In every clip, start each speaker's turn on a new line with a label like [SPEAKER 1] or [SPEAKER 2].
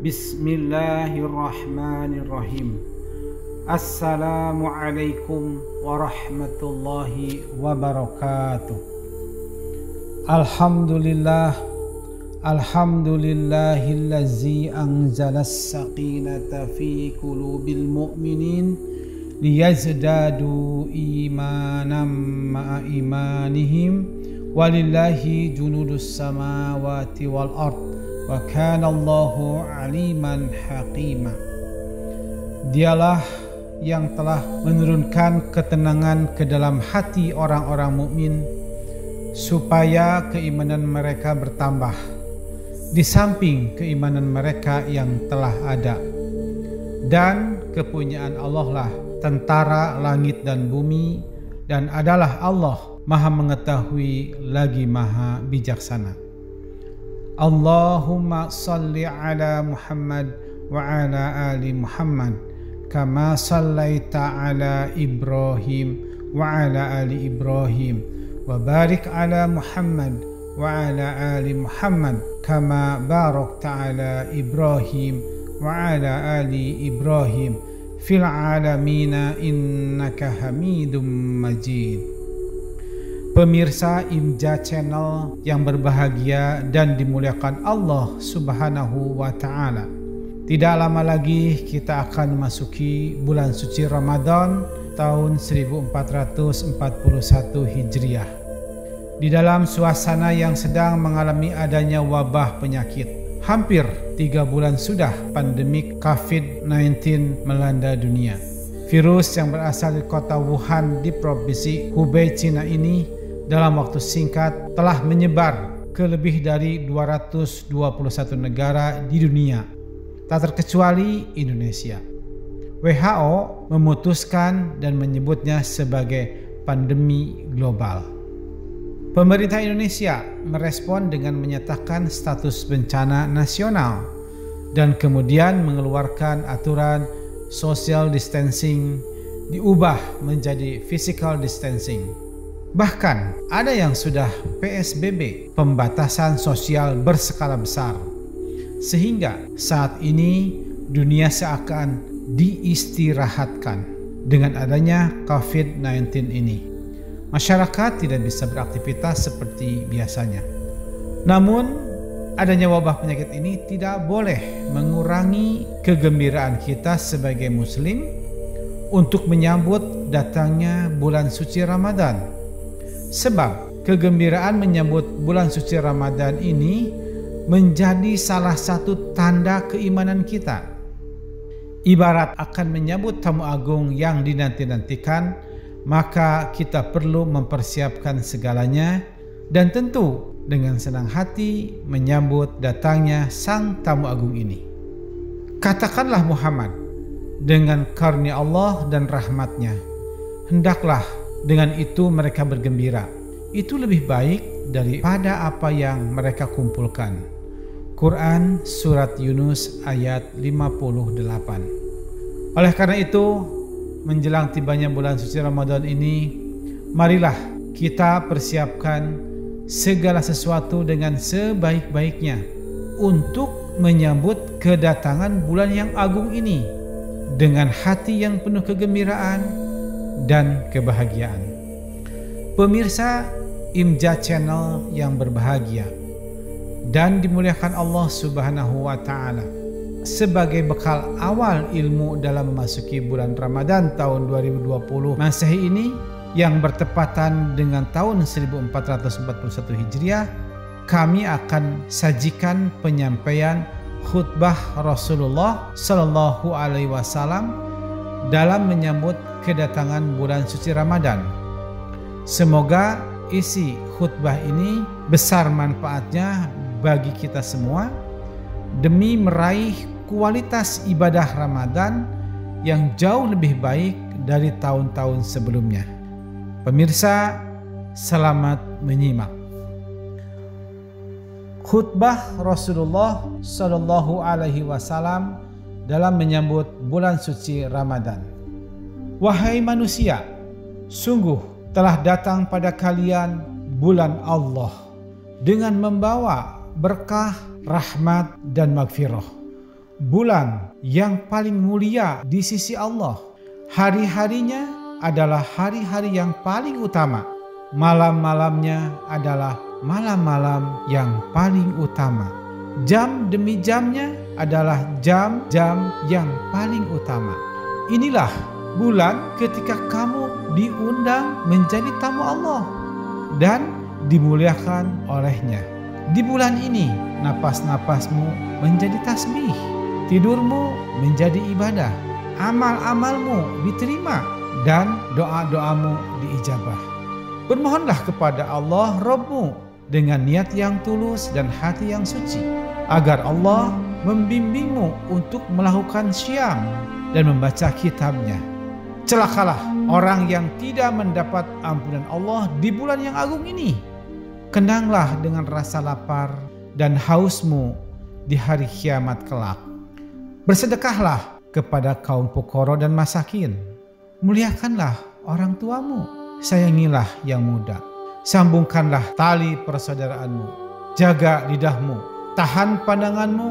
[SPEAKER 1] Bismillahirrahmanirrahim. Assalamualaikum warahmatullahi wabarakatuh. Alhamdulillahillazi anzalas sakinata fi qulubil mu'minin liyazdadu imanan ma'a imanihim walillahi junudus samawati wal ard wa kana Allahu aliman hakima. Dialah yang telah menurunkan ketenangan ke dalam hati orang-orang mukmin supaya keimanan mereka bertambah di samping keimanan mereka yang telah ada. Dan kepunyaan Allah lah tentara langit dan bumi, dan adalah Allah Maha mengetahui lagi Maha bijaksana. Allahumma salli ala Muhammad wa ala ali Muhammad kama sallaita ala Ibrahim wa ala ali Ibrahim wa barik ala Muhammad wa ala ali Muhammad kama barakta ala Ibrahim wa ala ali Ibrahim fil alamina innaka Hamidum Majid. Pemirsa IMJA Channel yang berbahagia dan dimuliakan Allah Subhanahu wa Ta'ala, tidak lama lagi kita akan memasuki bulan suci Ramadan tahun 1441 Hijriah. Di dalam suasana yang sedang mengalami adanya wabah penyakit, hampir 3 bulan sudah pandemik COVID-19 melanda dunia. Virus yang berasal dari kota Wuhan di provinsi Hubei, Cina ini dalam waktu singkat telah menyebar ke lebih dari 221 negara di dunia, tak terkecuali Indonesia. WHO memutuskan dan menyebutnya sebagai pandemi global. Pemerintah Indonesia merespon dengan menyatakan status bencana nasional dan kemudian mengeluarkan aturan social distancing diubah menjadi physical distancing. Bahkan ada yang sudah PSBB, pembatasan sosial berskala besar. Sehingga saat ini dunia seakan diistirahatkan dengan adanya COVID-19 ini. Masyarakat tidak bisa beraktivitas seperti biasanya. Namun adanya wabah penyakit ini tidak boleh mengurangi kegembiraan kita sebagai muslim untuk menyambut datangnya bulan suci Ramadan. Sebab kegembiraan menyambut bulan suci Ramadan ini menjadi salah satu tanda keimanan kita. Ibarat akan menyambut tamu agung yang dinanti-nantikan, maka kita perlu mempersiapkan segalanya dan tentu dengan senang hati menyambut datangnya sang tamu agung ini. Katakanlah Muhammad, dengan karunia Allah dan rahmatnya, hendaklah dengan itu mereka bergembira. Itu lebih baik daripada apa yang mereka kumpulkan. Quran Surat Yunus ayat 58. Oleh karena itu, menjelang tibanya bulan suci Ramadan ini, marilah kita persiapkan segala sesuatu dengan sebaik-baiknya untuk menyambut kedatangan bulan yang agung ini dengan hati yang penuh kegembiraan dan kebahagiaan. Pemirsa IMJA Channel yang berbahagia dan dimuliakan Allah Subhanahu wa Ta'ala, sebagai bekal awal ilmu dalam memasuki bulan Ramadan tahun 2020 Masehi ini yang bertepatan dengan tahun 1441 Hijriah, kami akan sajikan penyampaian khutbah Rasulullah Sallallahu Alaihi Wasallam dalam menyambut kedatangan bulan suci Ramadan. Semoga isi khutbah ini besar manfaatnya bagi kita semua demi meraih kualitas ibadah Ramadan yang jauh lebih baik dari tahun-tahun sebelumnya. Pemirsa, selamat menyimak. Khutbah Rasulullah Sallallahu Alaihi Wasallam dalam menyambut bulan suci Ramadan. Wahai manusia, sungguh telah datang pada kalian bulan Allah dengan membawa berkah, rahmat, dan magfirah. bulan yang paling mulia di sisi Allah. Hari-harinya adalah hari-hari yang paling utama. Malam-malamnya adalah malam-malam yang paling utama. Jam demi jamnya adalah jam-jam yang paling utama. Inilah bulan ketika kamu diundang menjadi tamu Allah dan dimuliakan olehnya. Di bulan ini napas-napasmu menjadi tasbih, tidurmu menjadi ibadah, amal-amalmu diterima dan doa-doamu diijabah. Bermohonlah kepada Allah Rabbmu dengan niat yang tulus dan hati yang suci, agar Allah membimbingmu untuk melakukan syam dan membaca kitabnya. Celakalah orang yang tidak mendapat ampunan Allah di bulan yang agung ini. Kenanglah dengan rasa lapar dan hausmu di hari kiamat kelak. Bersedekahlah kepada kaum fukara dan masakin. Muliakanlah orang tuamu. Sayangilah yang muda. Sambungkanlah tali persaudaraanmu. Jaga lidahmu. Tahan pandanganmu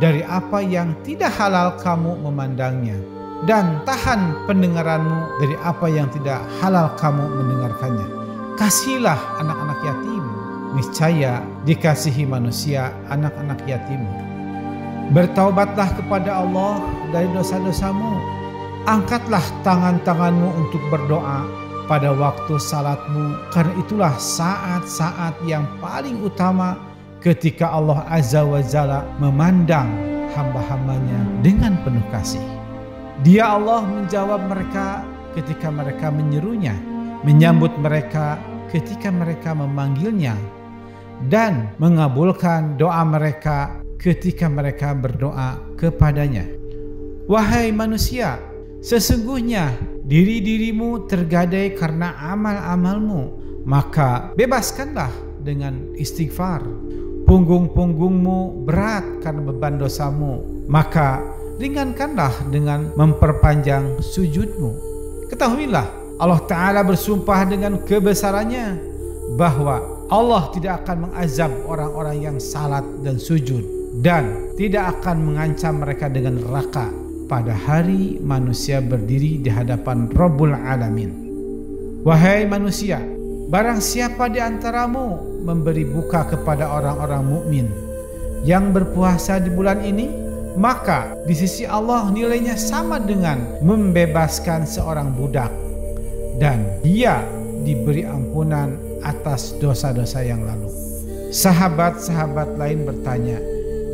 [SPEAKER 1] dari apa yang tidak halal kamu memandangnya. Dan tahan pendengaranmu dari apa yang tidak halal kamu mendengarkannya. Kasihilah anak-anak yatim. Niscaya dikasihi manusia anak-anak yatimmu. Bertaubatlah kepada Allah dari dosa-dosamu. Angkatlah tangan-tanganmu untuk berdoa pada waktu salatmu, karena itulah saat-saat yang paling utama ketika Allah Azza wa Jalla memandang hamba-hambanya dengan penuh kasih. Dia Allah menjawab mereka ketika mereka menyerunya, menyambut mereka ketika mereka memanggilnya, dan mengabulkan doa mereka ketika mereka berdoa kepadanya. Wahai manusia, sesungguhnya diri-dirimu tergadai karena amal-amalmu, maka bebaskanlah dengan istighfar. Punggung-punggungmu berat karena beban dosamu, maka ringankanlah dengan memperpanjang sujudmu. Ketahuilah, Allah Ta'ala bersumpah dengan kebesarannya bahwa Allah tidak akan mengazab orang-orang yang salat dan sujud, dan tidak akan mengancam mereka dengan neraka pada hari manusia berdiri di hadapan Rabbul Alamin. Wahai manusia, barang siapa di antaramu memberi buka kepada orang-orang mukmin yang berpuasa di bulan ini, maka di sisi Allah nilainya sama dengan membebaskan seorang budak, dan dia diberi ampunan atas dosa-dosa yang lalu. Sahabat-sahabat lain bertanya,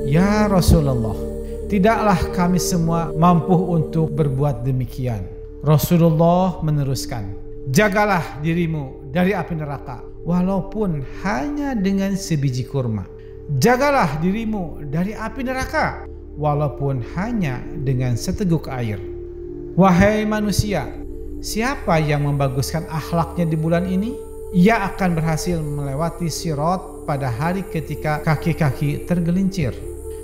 [SPEAKER 1] "Ya Rasulullah, tidaklah kami semua mampu untuk berbuat demikian?" Rasulullah meneruskan, "Jagalah dirimu dari api neraka, walaupun hanya dengan sebiji kurma. Jagalah dirimu dari api neraka, walaupun hanya dengan seteguk air." Wahai manusia, siapa yang membaguskan akhlaknya di bulan ini? Ia akan berhasil melewati sirat pada hari ketika kaki-kaki tergelincir.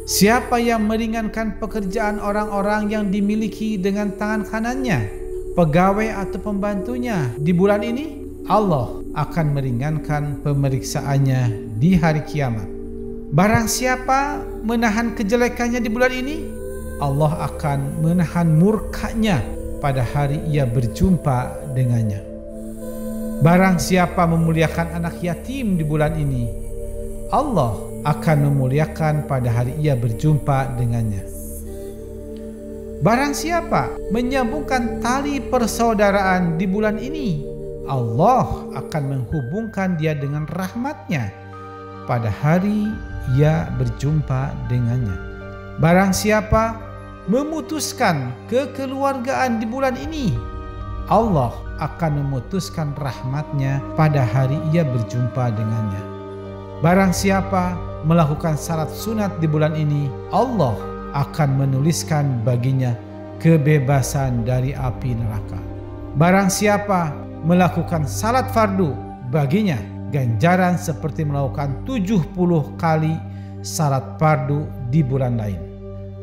[SPEAKER 1] Siapa yang meringankan pekerjaan orang-orang yang dimiliki dengan tangan kanannya, pegawai atau pembantunya di bulan ini, Allah akan meringankan pemeriksaannya di hari kiamat. Barang siapa menahan kejelekannya di bulan ini, Allah akan menahan murkanya pada hari ia berjumpa dengannya. Barang siapa memuliakan anak yatim di bulan ini, Allah akan memuliakan pada hari ia berjumpa dengannya. Barang siapa menyambungkan tali persaudaraan di bulan ini, Allah akan menghubungkan dia dengan rahmatnya pada hari ia berjumpa dengannya. Barang siapa memutuskan kekeluargaan di bulan ini, Allah akan memutuskan rahmatnya pada hari ia berjumpa dengannya. Barang siapa melakukan salat sunat di bulan ini, Allah akan menuliskan baginya kebebasan dari api neraka. Barang siapa melakukan salat fardu, baginya ganjaran seperti melakukan 70 kali salat fardu di bulan lain.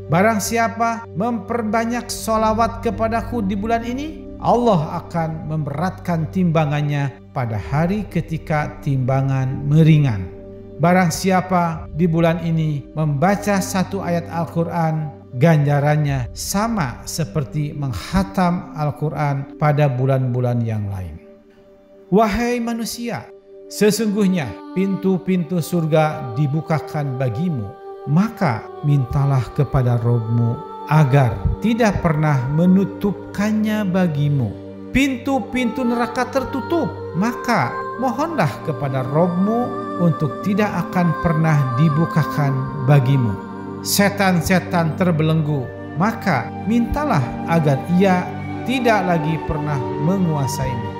[SPEAKER 1] Barang siapa memperbanyak sholawat kepadaku di bulan ini, Allah akan memberatkan timbangannya pada hari ketika timbangan meringan. Barang siapa di bulan ini membaca satu ayat Al-Quran, ganjarannya sama seperti menghatam Al-Quran pada bulan-bulan yang lain. Wahai manusia, sesungguhnya pintu-pintu surga dibukakan bagimu, maka mintalah kepada Rabb-Mu agar tidak pernah menutupkannya bagimu. Pintu-pintu neraka tertutup, maka mohonlah kepada Rabb-Mu untuk tidak akan pernah dibukakan bagimu. Setan-setan terbelenggu, maka mintalah agar ia tidak lagi pernah menguasaimu.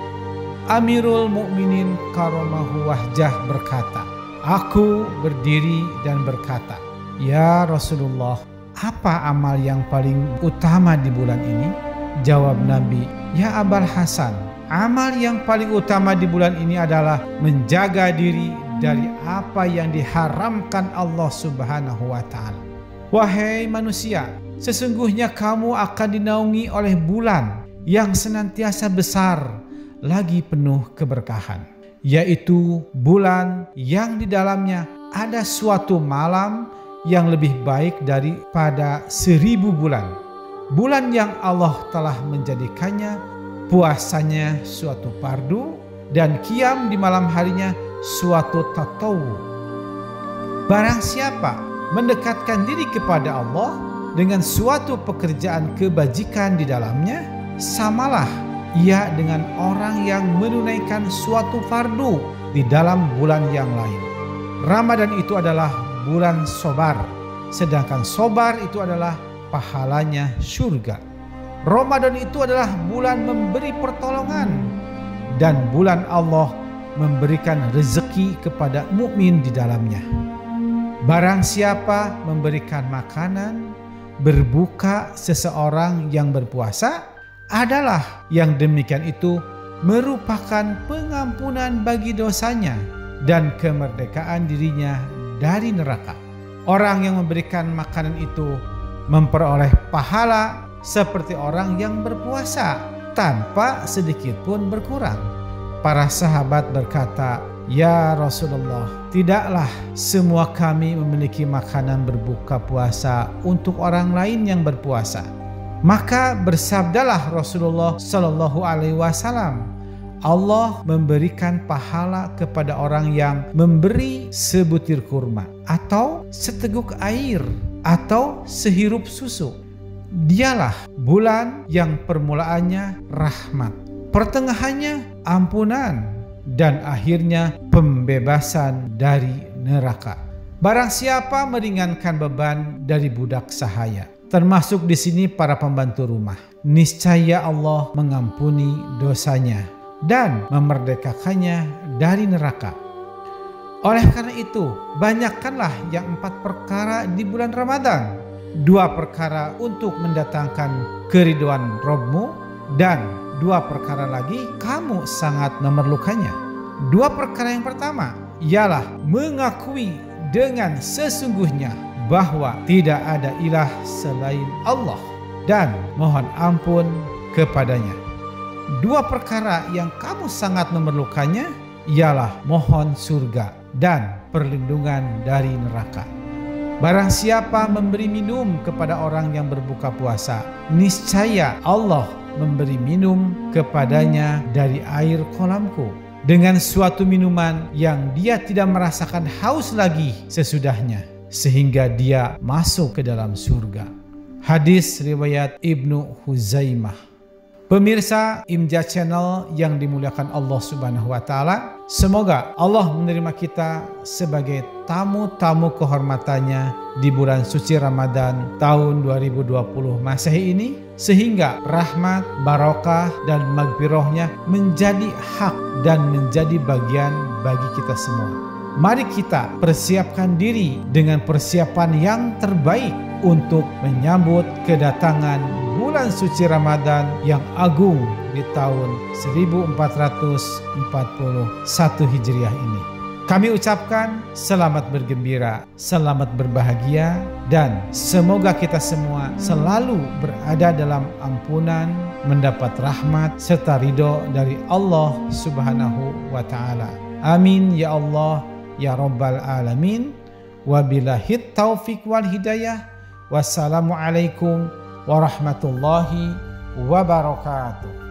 [SPEAKER 1] Amirul Mukminin karamahu wajah berkata, aku berdiri dan berkata, ya Rasulullah, apa amal yang paling utama di bulan ini? Jawab Nabi, ya Abul Hasan, amal yang paling utama di bulan ini adalah menjaga diri dari apa yang diharamkan Allah Subhanahu wa Ta'ala. Wahai manusia, sesungguhnya kamu akan dinaungi oleh bulan yang senantiasa besar lagi penuh keberkahan, yaitu bulan yang di dalamnya ada suatu malam yang lebih baik daripada 1000 bulan. Bulan yang Allah telah menjadikannya puasanya suatu fardu dan qiyam di malam harinya suatu tatawwu. Barang siapa mendekatkan diri kepada Allah dengan suatu pekerjaan kebajikan di dalamnya, samalah ia dengan orang yang menunaikan suatu fardu di dalam bulan yang lain. Ramadan itu adalah bulan sobar, sedangkan sobar itu adalah pahalanya surga. Ramadan itu adalah bulan memberi pertolongan, dan bulan Allah memberikan rezeki kepada mukmin di dalamnya. Barang siapa memberikan makanan berbuka seseorang yang berpuasa, adalah yang demikian itu merupakan pengampunan bagi dosanya dan kemerdekaan dirinya dari neraka. Orang yang memberikan makanan itu memperoleh pahala seperti orang yang berpuasa tanpa sedikit pun berkurang. Para sahabat berkata, ya Rasulullah, tidaklah semua kami memiliki makanan berbuka puasa untuk orang lain yang berpuasa. Maka bersabdalah Rasulullah Shallallahu Alaihi Wasallam, Allah memberikan pahala kepada orang yang memberi sebutir kurma atau seteguk air atau sehirup susu. Dialah bulan yang permulaannya rahmat, pertengahannya ampunan, dan akhirnya pembebasan dari neraka. Barang siapa meringankan beban dari budak sahaya, termasuk di sini para pembantu rumah, niscaya Allah mengampuni dosanya dan memerdekakannya dari neraka. Oleh karena itu, banyakkanlah yang 4 perkara di bulan Ramadan. 2 perkara untuk mendatangkan keridhaan Rabb-Mu, dan 2 perkara lagi kamu sangat memerlukannya. 2 perkara yang pertama ialah mengakui dengan sesungguhnya bahwa tidak ada ilah selain Allah dan mohon ampun kepadanya. 2 perkara yang kamu sangat memerlukannya ialah mohon surga dan perlindungan dari neraka. Barang siapa memberi minum kepada orang yang berbuka puasa, niscaya Allah memberi minum kepadanya dari air kolamku dengan suatu minuman yang dia tidak merasakan haus lagi sesudahnya, sehingga dia masuk ke dalam surga. Hadis riwayat Ibnu Huzaimah. Pemirsa Imja Channel yang dimuliakan Allah Subhanahu wa Ta'ala, semoga Allah menerima kita sebagai tamu-tamu kehormatannya di bulan suci Ramadan tahun 2020 Masehi ini, sehingga rahmat, barokah, dan maghfirahnya menjadi hak dan menjadi bagian bagi kita semua. Mari kita persiapkan diri dengan persiapan yang terbaik untuk menyambut kedatangan bulan suci Ramadan yang agung di tahun 1441 Hijriah ini. Kami ucapkan selamat bergembira, selamat berbahagia, dan semoga kita semua selalu berada dalam ampunan, mendapat rahmat serta ridho dari Allah Subhanahu wa Ta'ala. Amin ya Allah ya Rabbal Alamin. Wabillahit taufiq wal hidayah. Wassalamualaikum warahmatullahi wabarakatuh.